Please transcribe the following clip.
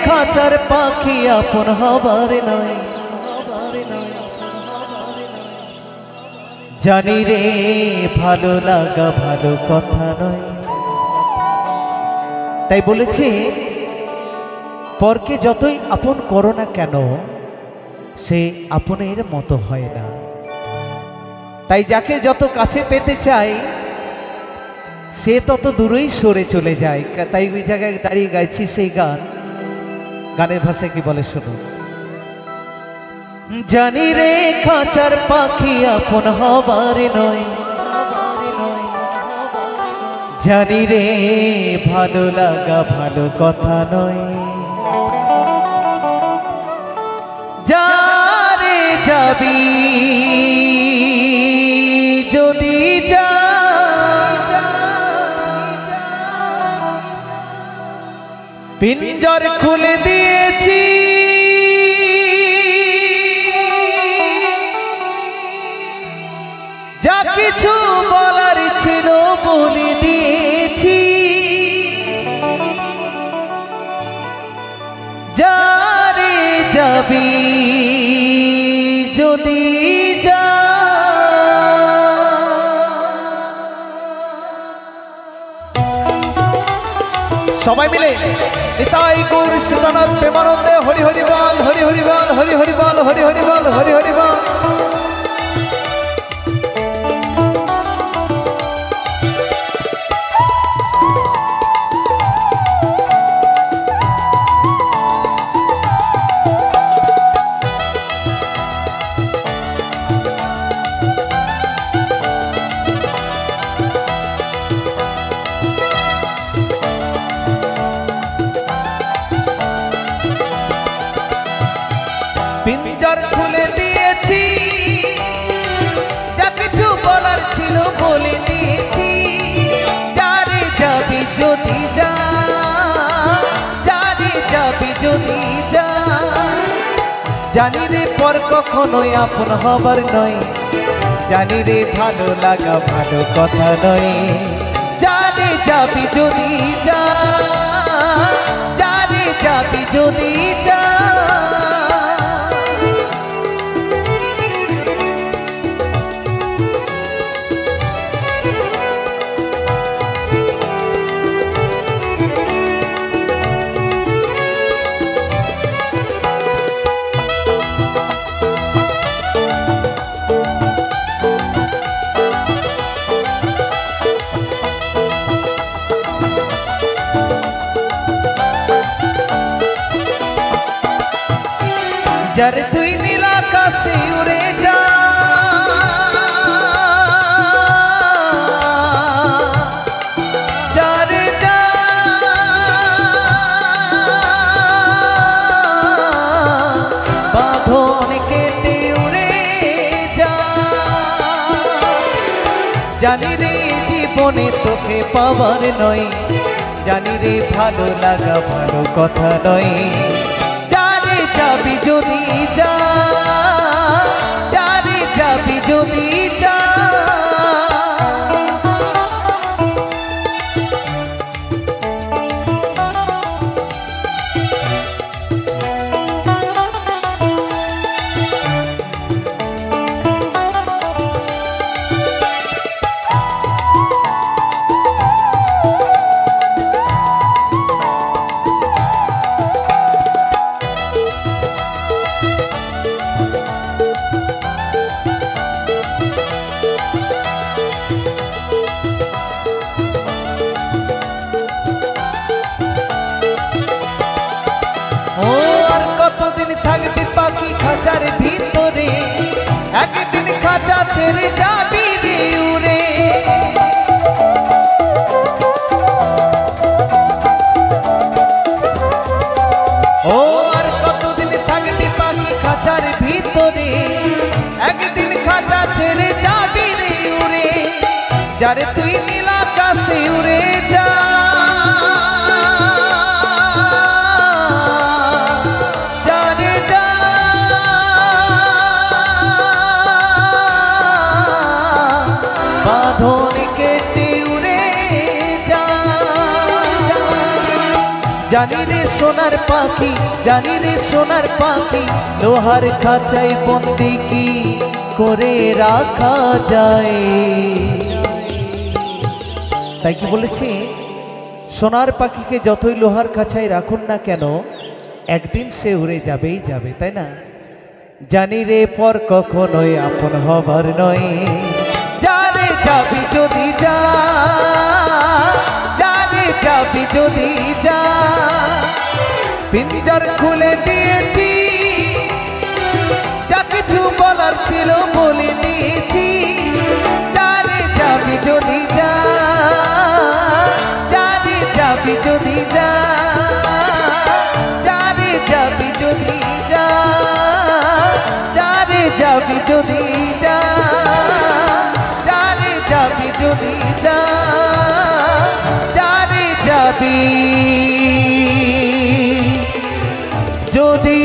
খাঁচার পাখি আপন হবার নয়, জানি রে ভালো লাগা ভালো কথা নয়। তাই বলেছে পরকে যতই আপন করো না কেন সে আপনের মতো হয় না। তাই যাকে যত কাছে পেতে চাই সে তত দূরেই সরে চলে যায়। তাই ওই জায়গায় দাঁড়িয়ে গাইছি সেই গান। গানের ভাষায় কি বলে শুনুন। জানি রে খাঁচার পাখি আপন হবার নয়, জানি রে ভালো লাগা ভালো কথা নয়। যারে যাবি যদি যা, পিঞ্জর খুলে দিয়েছি যা কিছু বলার ছিল বলে দিয়েছি। যারে যাবি যদি যা, সবাই মিলে নিতাই গৌর সীতানাথ প্রেমানন্দে হরি হরি বল, হরি হরি বল, হরি হরি বল, হরি হরি বল, হরি হরি বল। পিঞ্জর খুলে দিয়েছি যা কিছু বলার ছিল বলে দিয়েছি। যারে যাবি যদি যা, যারে যাবি যদি যা, জানি রে পর কখনোই আপন হবার নয়, জানি রে ভালো লাগা ভালো কথা নয়। যারে যাবি যদি যা, যারে যাবি যদি যা, যারে তুই নীল আকাশে উড়ে যা, যারে যা, বাঁধন কেটে উড়ে যা। জানি রে জীবনে তোকে পাবার নয়, জানি রে ভালো লাগা ভালো কথা নয়। যাবি যদি যা, যারে যাবি যদি যা, খাঁচার ভিতরে একদিন খাঁচা ছেড়ে যাবি রে উড়ে। ও আর কতদিন থাকবি পাখি খাঁচার ভিতরে, একদিন খাঁচা ছেড়ে যাবি রে উড়ে। যারে তুই নীল আকাশে উড়ে যা, জানি রে সোনার পাখি, জানি রে সোনার পাখি, লোহার খাঁচায় বন্দি কি করে রাখা যায়। তাই কি বলেছি, সোনার পাখিকে যতই লোহার খাঁচায় রাখুন না কেন একদিন সে উড়ে যাবেই যাবে, তাই না? জানি রে পর কখনোই আপন হবার নয়, জানে যাবি যদি যা, জানে যাবি যদি যা, পিঞ্জর খুলে দিয়েছি, যা কিছু বলার ছিল বলে দিয়েছি, জানে যাবি যদি যা, জানে যাবি যদি যা, জানে যাবি যদি যা, জানে যাবি যদি যা, জানে যাবি যদি যা, জানে যাবি যদি